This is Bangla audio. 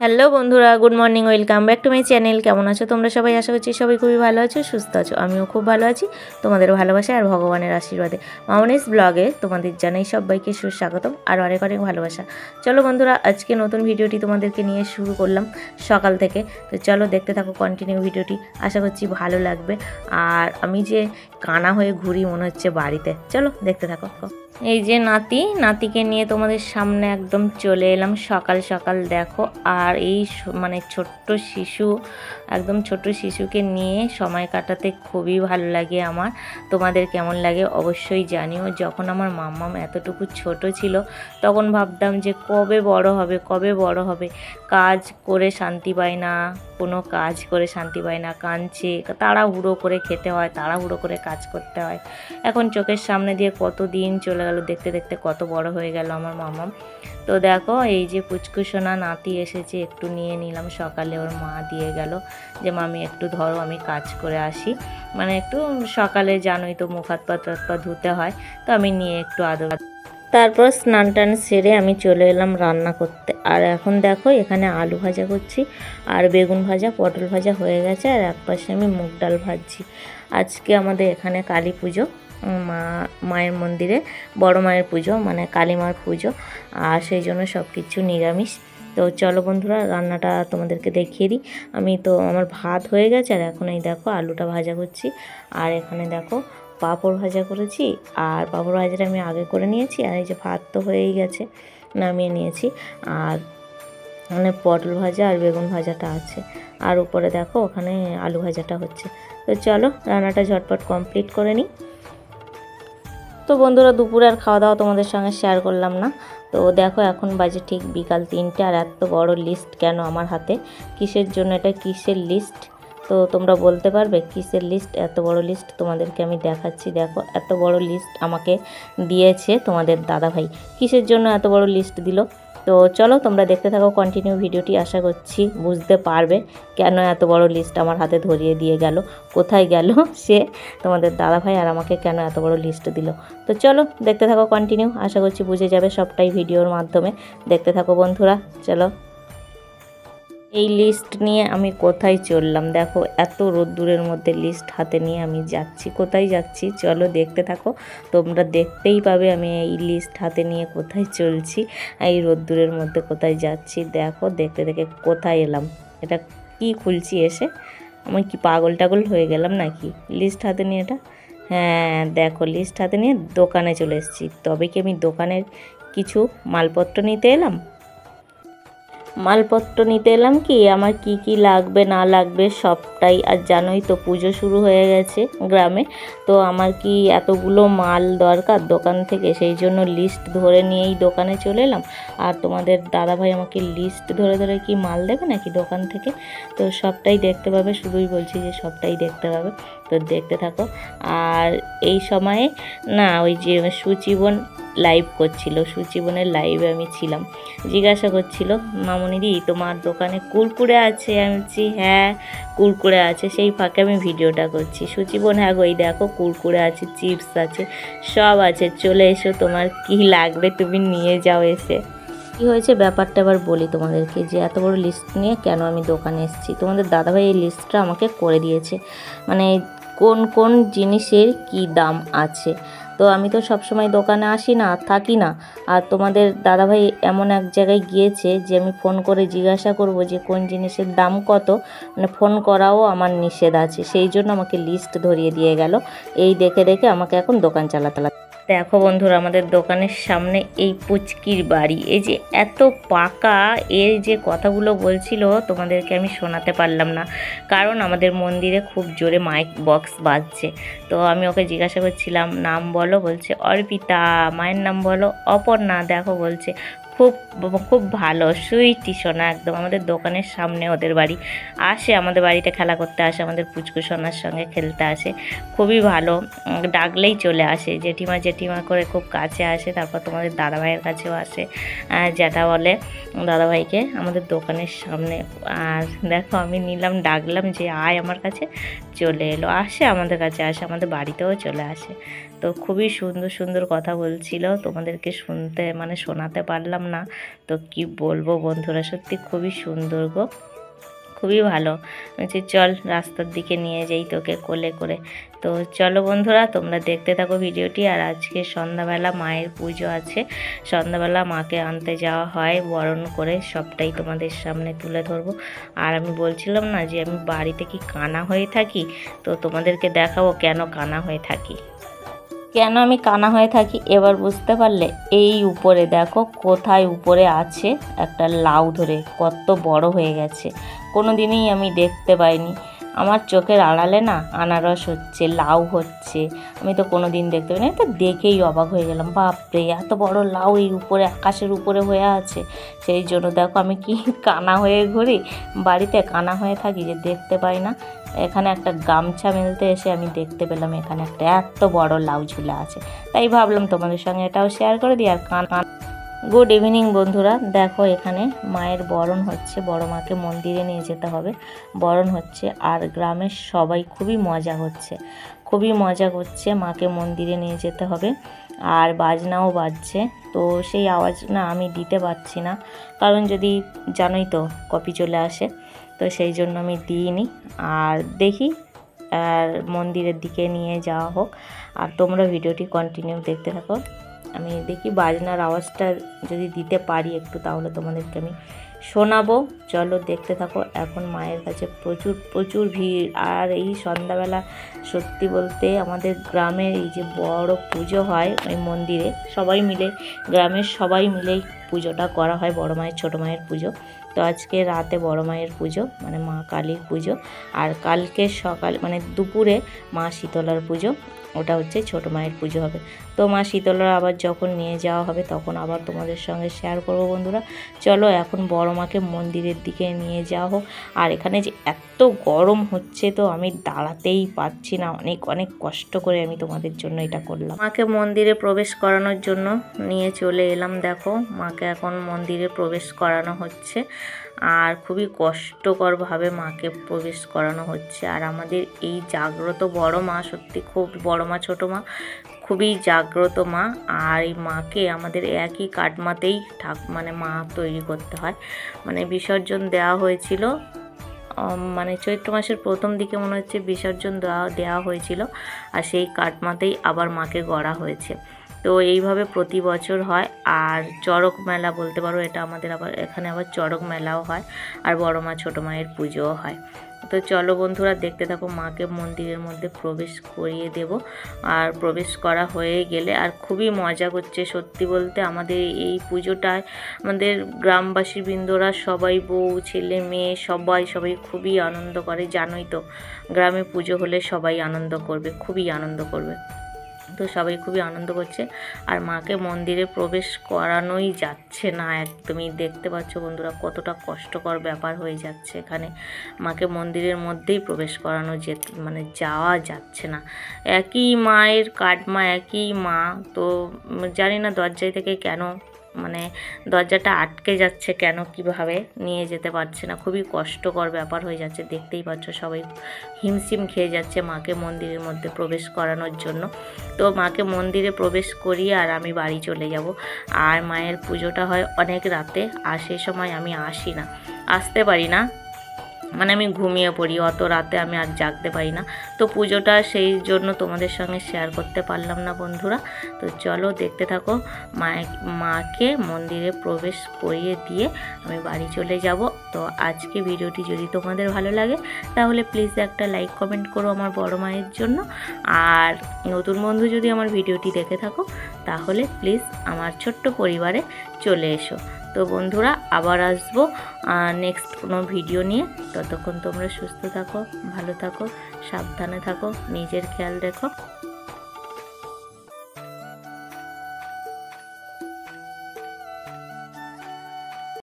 হ্যালো বন্ধুরা, good morning, welcome back to my channel. কেমন আছো তোমরা সবাই? আশা করছি সবাই খুবই ভালো আছো, সুস্থ আছো। আমিও খুব ভালো আছি। তোমাদের ভালোবাসা আর ভগবানের আশীর্বাদে মামনিস ব্লগে তোমাদের জানাই সবাইকে সুস্বাগতম আর অনেক অনেক ভালোবাসা। চলো বন্ধুরা, আজকে নতুন ভিডিওটি তোমাদেরকে নিয়ে শুরু করলাম সকাল থেকে। তো চলো দেখতে থাকো কন্টিনিউ ভিডিওটি, আশা করছি ভালো লাগবে। আর আমি যে কানা হয়ে ঘুরি মনে হচ্ছে বাড়িতে, চলো দেখতে থাকো। এই যে নাতিকে নিয়ে তোমাদের সামনে একদম চলে এলাম সকাল সকাল, দেখো। আর এই মানে ছোট্ট শিশু, একদম ছোট্ট শিশুকে নিয়ে সময় কাটাতে খুবই ভালো লাগে আমার। তোমাদের কেমন লাগে অবশ্যই জানিও। যখন আমার মাম্মাম এতটুকু ছোট ছিল তখন ভাবতাম যে কবে বড় হবে। কাজ করে শান্তি পায় না, কোনো কাজ করে শান্তি পায় না, কাঁদছে, তাড়াহুড়ো করে খেতে হয়, তাড়াহুড়ো করে কাজ করতে হয়। এখন চোখের সামনে দিয়ে কত দিন চলে গেল, দেখতে দেখতে কত বড় হয়ে গেল আমার মামাম। তো দেখো এই যে পুচকুসোনা নাতি এসেছে, একটু নিয়ে নিলাম। সকালে ওর মা দিয়ে গেল যে মামি একটু ধরো, আমি কাজ করে আসি। মানে একটু সকালে জানোই তো মুখ হাত পা ধুতে হয়, তো আমি নিয়ে একটু আদর। তারপর স্নান টান সেরে আমি চলে এলাম রান্না করতে। আর এখন দেখো এখানে আলু ভাজা করছি, আর বেগুন ভাজা, পটল ভাজা হয়ে গেছে, আর একপাশে আমি মুগ ডাল ভাজছি। আজকে আমাদের এখানে কালী পুজো, মায়ের মন্দিরে বড় মায়ের পুজো, মানে কালী মার পুজো, আর সেই জন্য সব কিছু নিরামিষ। তো চলো বন্ধুরা, রান্নাটা তোমাদেরকে দেখিয়ে দিই। আমার ভাত হয়ে গেছে, আর এখন এই দেখো আলুটা ভাজা করছি। আর এখানে দেখো পাঁপড় ভাজা করেছি, আর পাঁপড় ভাজাটা আমি আগে করে নিয়েছি। আর এই যে ভাত তো হয়েই গেছে, নামিয়ে নিয়েছি। আর মানে পটল ভাজা আর বেগুন ভাজাটা আছে, আর উপরে দেখো ওখানে আলু ভাজাটা হচ্ছে। তো চলো রান্নাটা ঝটপট কমপ্লিট করে নিই। তো বন্ধুরা, দুপুরে আর খাওয়া দাওয়া তোমাদের সঙ্গে শেয়ার করলাম না। তো দেখো এখন বাজে ঠিক বিকাল 3টে, আর এত বড় লিস্ট কেন আমার হাতে, কিসের জন্য, এটা কিসের লিস্ট? তো তোমরা বলতে পারবে কিসের লিস্ট? এত বড় লিস্ট তোমাদেরকে আমি দেখাচ্ছি। দেখো এত বড় লিস্ট আমাকে দিয়েছে তোমাদের দাদাভাই। কিসের জন্য এত বড় লিস্ট দিল? তো চলো তোমরা দেখতে থাকো কন্টিনিউ ভিডিওটি, আশা করছি বুঝতে পারবে কেন এত বড় লিস্ট আমার হাতে ধরিয়ে দিয়ে গেল, কোথায় গেল সে তোমাদের দাদাভাই, আর আমাকে কেন এত বড় লিস্ট দিল। তো চলো দেখতে থাকো কন্টিনিউ, আশা করছি বুঝে যাবে সবটাই ভিডিওর মাধ্যমে। দেখতে থাকো বন্ধুরা, চলো। এই লিস্ট নিয়ে আমি কোথায় চললাম, দেখো এত রোদ্দুরের মধ্যে লিস্ট হাতে নিয়ে আমি যাচ্ছি, কোথায় যাচ্ছি চলো দেখতে থাকো। তোমরা দেখতেই পাবে আমি এই লিস্ট হাতে নিয়ে কোথায় চলছি, এই রোদ্দুরের মধ্যে কোথায় যাচ্ছি। দেখো দেখতে দেখে কোথায় এলাম, এটা কি খুলছি এসে, আমি কি পাগল টাগল হয়ে গেলাম নাকি? লিস্ট হাতে নিয়ে এটা, হ্যাঁ দেখো লিস্ট হাতে নিয়ে দোকানে চলে এসেছি। তবে কি আমি দোকানের কিছু মালপত্র নিতে এলাম? মালপত্র নিতে এলাম কি, আমার কি কি লাগবে না লাগবে সবটাই। আর জানোই তো পুজো শুরু হয়ে গেছে গ্রামে, তো আমার কি এতগুলো মাল দরকার দোকান থেকে, সেই জন্য লিস্ট ধরে নিয়েই দোকানে চলে এলাম। আর তোমাদের দাদাভাই আমাকে লিস্ট ধরে ধরে কি মাল দেবে নাকি দোকান থেকে? তো সবটাই দেখতে পাবে, শুধুই বলছি যে সবটাই দেখতে পাবে, তো দেখতে থাকো। আর এই সময়ে না, ওই যে সুচিবন লাইভ করছিল, সুচিবনের লাইভে আমি ছিলাম। জিজ্ঞাসা করছিল মামনিদি তোমার দোকানে কুরকুরে আছে? আমি বলছি হ্যাঁ কুরকুরে আছে। সেই ফাঁকে আমি ভিডিওটা করছি। সুচিবন হ্যাঁ গো, এই দেখো কুরকুরে আছে, চিপস আছে, সব আছে, চলে এসো, তোমার কি লাগবে তুমি নিয়ে যাও এসে। কী হয়েছে ব্যাপারটা এবার বলি তোমাদেরকে, যে এত বড় লিস্ট নিয়ে কেন আমি দোকানে এসেছি। তোমাদের দাদাভাই এই লিস্টটা আমাকে করে দিয়েছে, মানে কোন কোন জিনিসের কি দাম আছে। তো আমি তো সবসময় দোকানে আসি না, থাকি না। আর তোমাদের দাদাভাই এমন এক জায়গায় গিয়েছে যে আমি ফোন করে জিজ্ঞাসা করব যে কোন জিনিসের দাম কত, মানে ফোন করাও আমার নিষেধ আছে। সেই জন্য আমাকে লিস্ট ধরিয়ে দিয়ে গেল, এই দেখে দেখে আমাকে এখন দোকান চালাতে লাগে। দেখো বন্ধুরা, আমাদের দোকানের সামনে এই পুচকির বাড়ি, এই যে এত পাকা, এর যে কথাগুলো বলছিল তোমাদেরকে আমি শোনাতে পারলাম না, কারণ আমাদের মন্দিরে খুব জোরে মাইক বক্স বাজছে। তো আমি ওকে জিজ্ঞাসা করছিলাম নাম বলো, বলছে অর্পিতা। মায়ের নাম বলো, অপর্ণা। দেখো বলছে খুব খুব ভালো, সুইটি সোনা একদম। আমাদের দোকানের সামনে ওদের বাড়ি, আসে আমাদের বাড়িতে খেলা করতে আসে, আমাদের পুচকু সোনার সঙ্গে খেলতে আসে, খুবই ভালো, ডাকলেই চলে আসে। জেঠিমা জেঠিমা করে খুব কাছে আসে। তারপর তোমাদের দাদাভাইয়ের কাছেও আসে, যেটা বলে দাদাভাইকে আমাদের দোকানের সামনে। আর দেখো আমি নিলাম, ডাকলাম যে আয় আমার কাছে, চলে এলো, আসে আমাদের কাছে, আসে আমাদের বাড়িতেও চলে আসে। তো খুবই সুন্দর সুন্দর কথা বলছিল, তোমাদেরকে শুনতে মানে শোনাতে পারলাম না। তো কি বলবো বন্ধুরা, সত্যি খুবই সুন্দর গো, খুবই ভালো। বলছি চল রাস্তার দিকে নিয়ে যাই তোকে কোলে করে। তো চলো বন্ধুরা, তোমরা দেখতে থাকো ভিডিওটি। আর আজকে সন্ধ্যাবেলা মায়ের পুজো আছে, সন্ধ্যাবেলা মাকে আনতে যাওয়া হয় বরণ করে, সবটাই তোমাদের সামনে তুলে ধরবো। আর আমি বলছিলাম না যে আমি বাড়িতে কি কানা হয়ে থাকি, তো তোমাদেরকে দেখাবো কেন কানা হয়ে থাকি। কেন আমি কানা হয়ে থাকি এবার বুঝতে পারলে? এই উপরে দেখো, কোথায় উপরে আছে একটা লাউ ধরে, কত বড় হয়ে গেছে, কোনো দিনই আমি দেখতে পাইনি। আমার চোখের আড়ালে না আনারস হচ্ছে, লাউ হচ্ছে, আমি তো কোনো দিন দেখতে পাইনি। তো দেখেই অবাক হয়ে গেলাম, বাপরে এত বড় লাউ এই উপরে আকাশের উপরে হয়ে আছে। সেই জন্য দেখো আমি কি কানা হয়ে ঘুরি, বাড়িতে কানা হয়ে থাকি যে দেখতে পাই না। এখানে একটা গামছা মেলতে এসে আমি দেখতে পেলাম এখানে একটা এত বড় লাউ ঝুলা আছে, তাই ভাবলাম তোমাদের সঙ্গে এটাও শেয়ার করে দিই। আর গুড ইভিনিং বন্ধুরা, দেখো এখানে মায়ের বরণ হচ্ছে, বড় মাকে মন্দিরে নিয়ে যেতে হবে, বরণ হচ্ছে। আর গ্রামের সবাই খুবই মজা হচ্ছে, খুবই মজা করছে, মাকে মন্দিরে নিয়ে যেতে হবে। আর বাজনাও বাজছে, তো সেই আওয়াজ না আমি দিতে পারছি না, কারণ যদি জানোই তো কপি চলে আসে, তো সেই জন্য আমি দিইনি। আর দেখি আর মন্দিরের দিকে নিয়ে যাওয়া হোক, আর তোমরা ভিডিওটি কন্টিনিউ দেখতে থাকো। আমি দেখি বাজনার আওয়াজটা যদি দিতে পারি একটু, তাহলে তোমাদেরকে আমি শোনাবো। চলো দেখতে থাকো। এখন মায়ের কাছে প্রচুর প্রচুর ভিড়। আর এই সন্ধ্যাবেলা সত্যি বলতে আমাদের গ্রামের এই যে বড় পুজো হয় ওই মন্দিরে, সবাই মিলে গ্রামের সবাই মিলেই পুজোটা করা হয়, বড় মায়ের ছোটো মায়ের পুজো। তো আজকে রাতে বড় মায়ের পুজো, মানে মা কালীর পুজো, আর কালকে সকাল মানে দুপুরে মা শীতলার পুজো, ওটা হচ্ছে ছোটো মায়ের পুজো হবে। তো মা শীতলার আবার যখন নিয়ে যাওয়া হবে তখন আবার তোমাদের সঙ্গে শেয়ার করবো বন্ধুরা। চলো এখন বড় মাকে মন্দিরের দিকে নিয়ে যাওয়া হোক। আর এখানে যে এত গরম হচ্ছে, তো আমি দাঁড়াতেই পারছি না, অনেক অনেক কষ্ট করে আমি তোমাদের জন্য এটা করলাম। মাকে মন্দিরে প্রবেশ করানোর জন্য নিয়ে চলে এলাম। দেখো মাকে এখন মন্দিরে প্রবেশ করানো হচ্ছে, আর খুবই কষ্টকরভাবে মাকে প্রবেশ করানো হচ্ছে। আর আমাদের এই জাগ্রত বড় মা, সত্যি খুব বড় মা ছোটো মা খুবই জাগ্রত মা। আর এই মাকে আমাদের একই কাটমাতেই মানে মা তৈরি করতে হয়, মানে বিসর্জন দেওয়া হয়েছিল, মানে চৈত্র মাসের প্রথম দিকে মনে হচ্ছে বিসর্জন দেওয়া হয়েছিল, আর সেই কাটমাতেই আবার মাকে গড়া হয়েছে। তো এইভাবে প্রতি বছর হয়। আর চড়ক মেলা বলতে পারো এটা আমাদের, আবার এখানে আবার চড়ক মেলাও হয়, আর বড় মা ছোটো মায়ের পুজোও হয়। তো চলো বন্ধুরা দেখতে থাকো, মাকে মন্দিরের মধ্যে প্রবেশ করিয়ে দেব। আর প্রবেশ করা হয়ে গেলে আর খুবই মজা করছে সত্যি বলতে। আমাদের এই পুজোটায় আমাদের গ্রামবাসী বৃন্দরা সবাই, বউ ছেলে মেয়ে সবাই খুবই আনন্দ করে। জানোই তো গ্রামে পুজো হলে সবাই আনন্দ করবে, খুবই আনন্দ করবে। তো সবাই খুবই আনন্দ করছে। আর মাকে মন্দিরে প্রবেশ করানোই যাচ্ছে না একদমই, দেখতে পাচ্ছ বন্ধুরা কতটা কষ্টকর ব্যাপার হয়ে যাচ্ছে। এখানে মাকে মন্দিরের মধ্যেই প্রবেশ করানো মানে যাওয়া যাচ্ছে না। একই মায়ের কাটমা, একই মা, তো জানি না দরজায় থেকে কেন মানে দরজাটা আটকে যাচ্ছে, কেন কিভাবে নিয়ে যেতে পারছে না, খুবই কষ্টকর ব্যাপার হয়ে যাচ্ছে। দেখতেই পাচ্ছ সবাই হিমশিম খেয়ে যাচ্ছে মাকে মন্দিরের মধ্যে প্রবেশ করানোর জন্য। তো মাকে মন্দিরে প্রবেশ করিয়ে আর আমি বাড়ি চলে যাব। আর মায়ের পুজোটা হয় অনেক রাতে, আর সেই সময় আমি আসতে পারি না, মানে আমি ঘুমিয়ে পড়ি, অত রাতে আমি আর জাগতে পারি না। তো পুজোটা সেই জন্য তোমাদের সঙ্গে শেয়ার করতে পারলাম না বন্ধুরা। তো চলো দেখতে থাকো, মাকে মন্দিরে প্রবেশ করিয়ে দিয়ে আমি বাড়ি চলে যাব। তো আজকে ভিডিওটি যদি তোমাদের ভালো লাগে তাহলে প্লিজ একটা লাইক কমেন্ট করো আমার বড় মায়ের জন্য। আর নতুন বন্ধু যদি আমার ভিডিওটি দেখে থাকো তাহলে প্লিজ আমার ছোট্ট পরিবারে চলে এসো। তো বন্ধুরা আবার আসবো নেক্সট কোনো ভিডিও নিয়ে। ততক্ষণ তোমরা সুস্থ থাকো, ভালো থাকো, সাবধানে থাকো, নিজের খেয়াল রেখো।